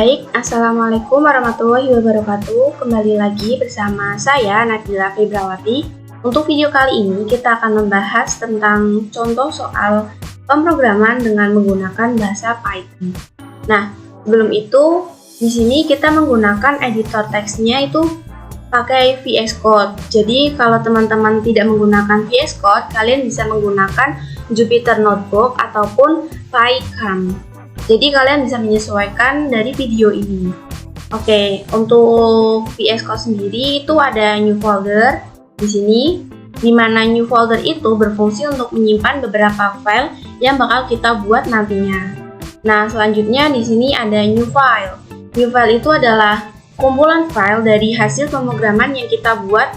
Baik, Assalamualaikum warahmatullahi wabarakatuh. Kembali lagi bersama saya, Nabila Febrawati. Untuk video kali ini, kita akan membahas tentang contoh soal pemrograman dengan menggunakan bahasa Python. Nah, sebelum itu, di sini kita menggunakan editor teksnya itu pakai VS Code. Jadi, kalau teman-teman tidak menggunakan VS Code, kalian bisa menggunakan Jupyter Notebook ataupun PyCharm. Jadi kalian bisa menyesuaikan dari video ini. Oke, untuk VS Code sendiri itu ada new folder di sini, di mana new folder itu berfungsi untuk menyimpan beberapa file yang bakal kita buat nantinya. Nah, selanjutnya di sini ada new file. New file itu adalah kumpulan file dari hasil pemrograman yang kita buat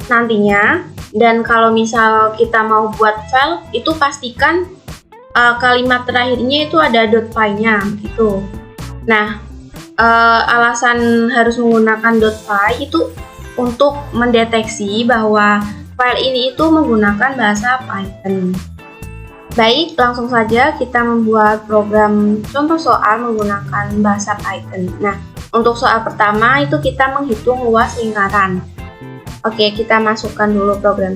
nantinya. Dan kalau misal kita mau buat file, itu pastikan kalimat terakhirnya itu ada .py-nya gitu. Nah, alasan harus menggunakan .py itu untuk mendeteksi bahwa file ini itu menggunakan bahasa Python. Baik, langsung saja kita membuat program contoh soal menggunakan bahasa Python. Nah, untuk soal pertama itu kita menghitung luas lingkaran. Oke, kita masukkan dulu program.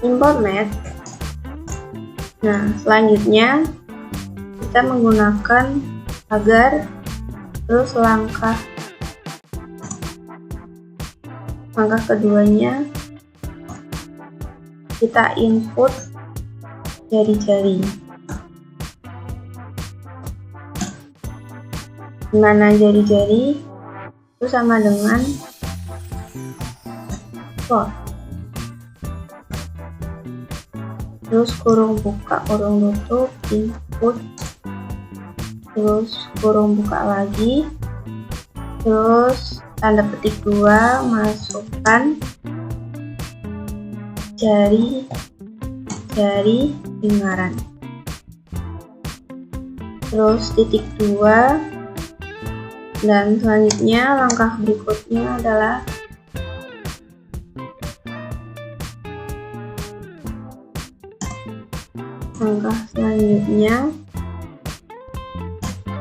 Import math. Nah, selanjutnya kita menggunakan agar, terus langkah keduanya kita input jari-jari, dimana jari-jari itu sama dengan float. Terus kurung buka, kurung tutup, input, terus kurung buka lagi, terus tanda petik 2, masukkan jari lingkaran, terus titik 2, dan selanjutnya langkah berikutnya adalah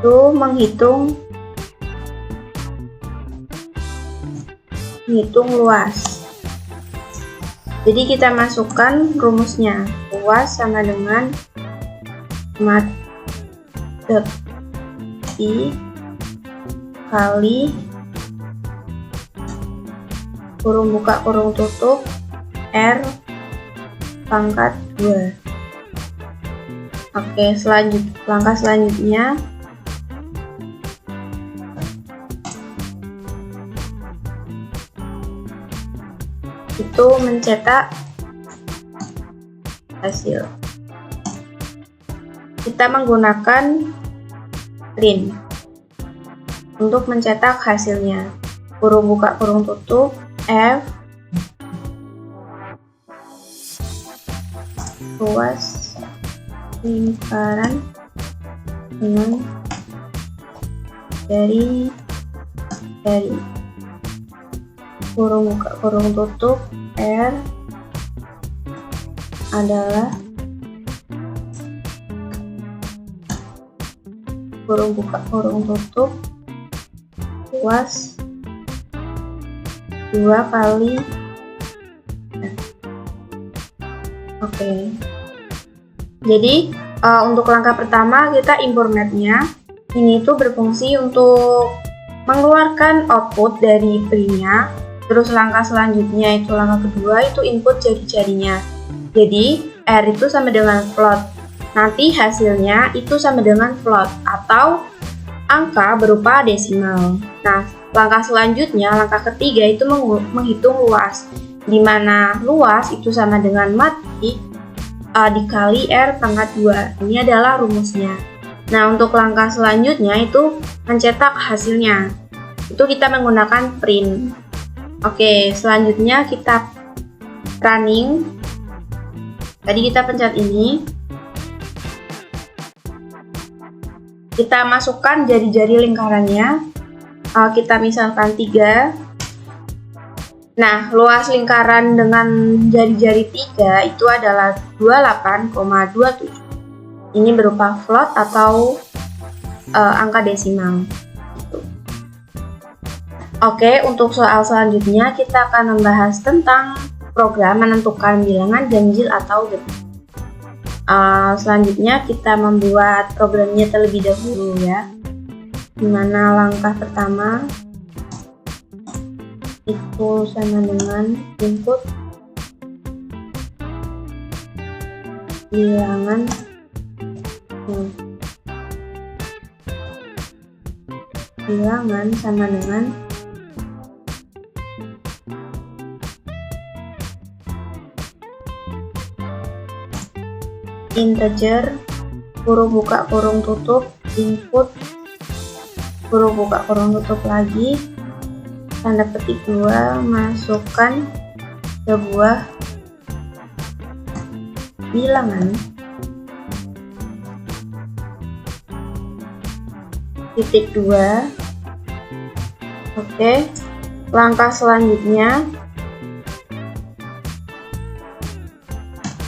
itu menghitung luas. Jadi kita masukkan rumusnya, luas sama dengan mat i kali kurung buka kurung tutup r pangkat 2. Oke, langkah selanjutnya itu mencetak hasil. Kita menggunakan print untuk mencetak hasilnya. Kurung buka kurung tutup f luas lingkaran dengan jari kurung buka kurung tutup r adalah kurung buka kurung tutup luas 2 kali Oke. Jadi untuk langkah pertama kita import math-nya. Ini tuh berfungsi untuk mengeluarkan output dari print-nya. Terus langkah selanjutnya itu langkah kedua itu input jari-jarinya. Jadi R itu sama dengan float. Nanti hasilnya itu sama dengan float atau angka berupa desimal. Nah, langkah selanjutnya, langkah ketiga itu menghitung luas. Di mana luas itu sama dengan mat dikali R pangkat 2. Ini adalah rumusnya. Nah, untuk langkah selanjutnya itu mencetak hasilnya. Itu kita menggunakan print. Oke, selanjutnya kita running. Tadi kita pencet ini. Kita masukkan jari-jari lingkarannya. Kita misalkan 3. Nah, luas lingkaran dengan jari-jari 3 itu adalah 28,27. Ini berupa float atau angka desimal. Oke, untuk soal selanjutnya kita akan membahas tentang program menentukan bilangan ganjil atau genap. Selanjutnya kita membuat programnya terlebih dahulu ya. Dimana langkah pertama itu sama dengan input bilangan bilangan sama dengan integer kurung buka kurung tutup input kurung buka kurung tutup lagi tanda petik 2 masukkan sebuah bilangan titik 2. Oke, langkah selanjutnya,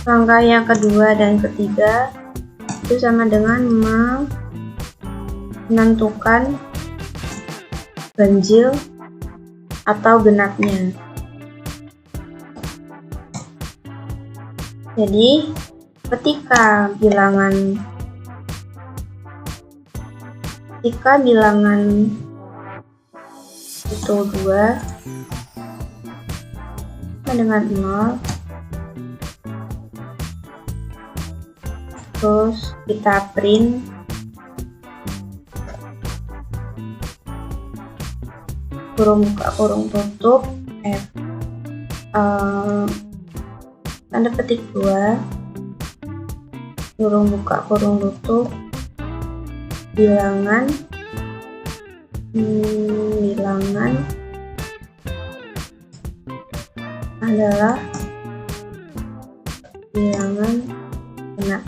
langkah yang kedua dan ketiga itu sama dengan menentukan ganjil atau genapnya. Jadi ketika bilangan itu 2 sama dengan 0, terus kita print kurung buka kurung tutup F tanda petik 2 kurung buka kurung tutup bilangan adalah bilangan genap.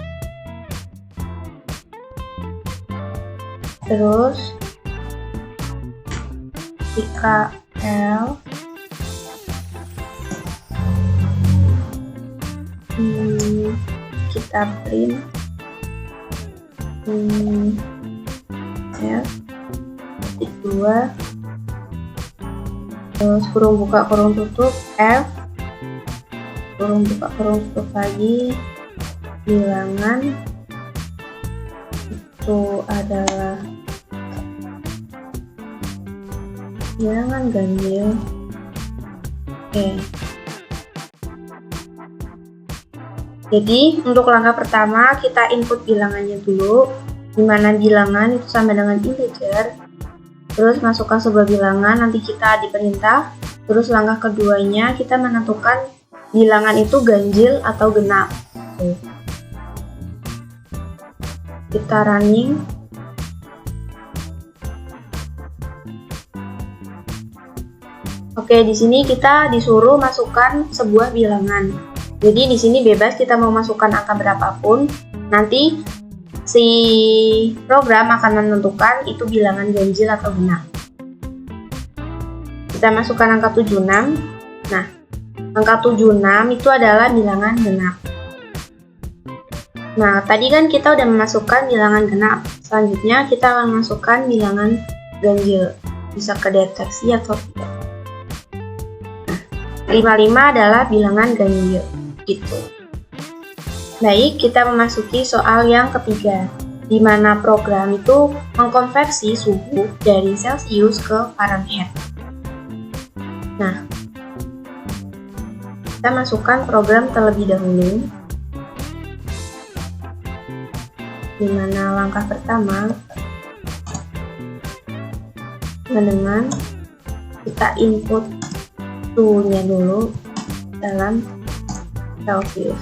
Terus jika L kita print F titik 2 terus kurung buka kurung tutup F kurung buka kurung tutup lagi bilangan itu adalah bilangan ganjil. Oke. Jadi untuk langkah pertama kita input bilangannya dulu, dimana bilangan itu sama dengan integer. Terus masukkan sebuah bilangan, nanti kita diperintah. Terus langkah keduanya kita menentukan bilangan itu ganjil atau genap. Kita running. Oke, di sini kita disuruh masukkan sebuah bilangan. Jadi di sini bebas kita mau masukkan angka berapapun. Nanti si program akan menentukan itu bilangan ganjil atau genap. Kita masukkan angka 76. Nah, angka 76 itu adalah bilangan genap. Nah, tadi kan kita udah memasukkan bilangan genap. Selanjutnya kita akan masukkan bilangan ganjil. Bisa kedeteksi atau tidak. Nah, 55 adalah bilangan ganjil. Gitu. Baik, kita memasuki soal yang ketiga, di mana program itu mengkonversi suhu dari Celsius ke Fahrenheit. Nah, kita masukkan program terlebih dahulu, di mana langkah pertama dengan kita input suhunya dulu dalam Celsius,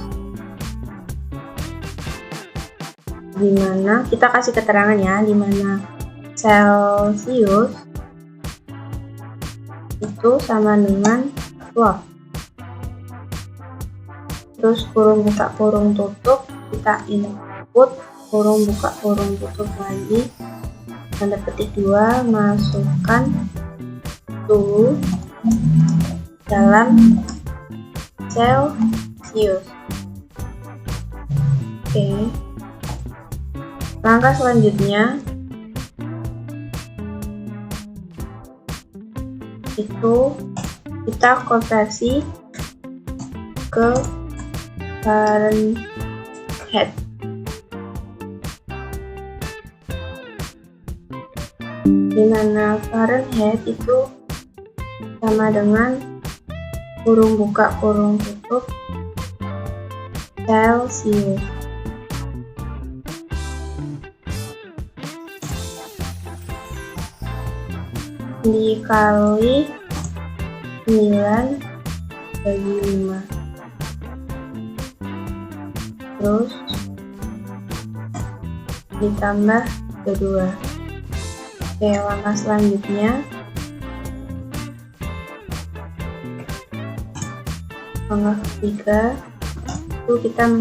dimana kita kasih keterangan ya, dimana Celsius itu sama dengan watt. Terus kurung buka kurung tutup, kita input kurung buka kurung tutup lagi, tanda petik 2 masukkan suhu dalam Celsius. Oke. Langkah selanjutnya itu kita konversi ke Fahrenheit. Dimana Fahrenheit itu sama dengan kurung buka kurung tutup Celsius dikali 9 bagi 5, terus ditambah kedua. Oke, langkah selanjutnya langkah ketiga itu kita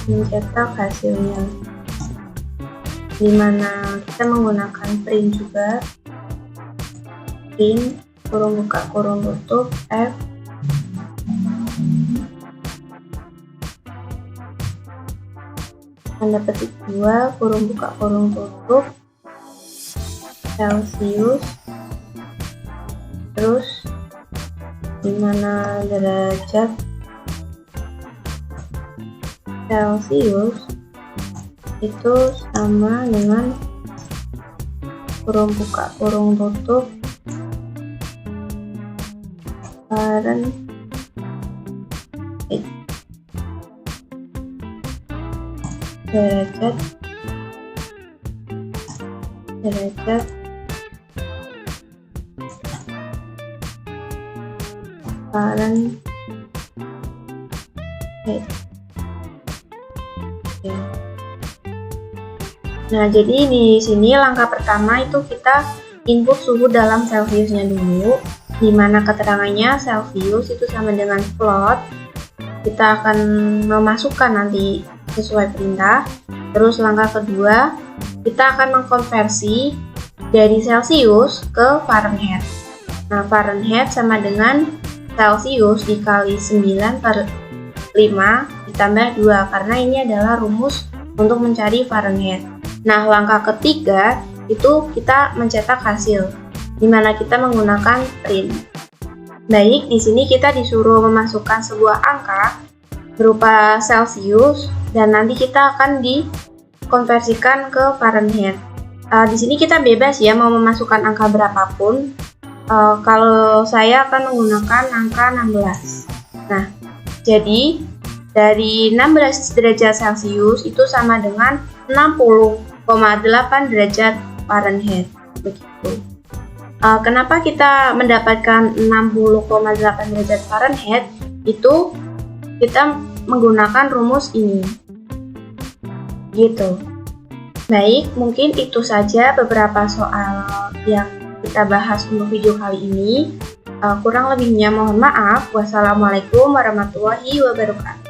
mencetak hasilnya, dimana kita menggunakan print juga, print kurung buka kurung tutup F tanda petik 2 kurung buka kurung tutup Celsius, terus dimana derajat Celsius itu sama dengan kurung buka kurung tutup Fahrenheit. Derajat Fahrenheit. Nah, jadi di sini langkah pertama itu kita input suhu dalam Celsiusnya dulu, dimana keterangannya Celsius itu sama dengan float. Kita akan memasukkan nanti sesuai perintah. Terus langkah kedua, kita akan mengkonversi dari Celsius ke Fahrenheit. Nah, Fahrenheit sama dengan Celsius dikali 9/5 ditambah 2, karena ini adalah rumus untuk mencari Fahrenheit. Nah, langkah ketiga itu kita mencetak hasil, dimana kita menggunakan print. Baik, di sini kita disuruh memasukkan sebuah angka berupa Celsius dan nanti kita akan dikonversikan ke Fahrenheit. Di sini kita bebas ya mau memasukkan angka berapapun. Kalau saya akan menggunakan angka 16. Nah, jadi dari 16 derajat Celsius itu sama dengan 60,8 derajat Fahrenheit. Begitu. Kenapa kita mendapatkan 60,8 derajat Fahrenheit? Itu kita menggunakan rumus ini. Gitu. Baik, mungkin itu saja beberapa soal yang kita bahas untuk video kali ini. Kurang lebihnya mohon maaf. Wassalamualaikum warahmatullahi wabarakatuh.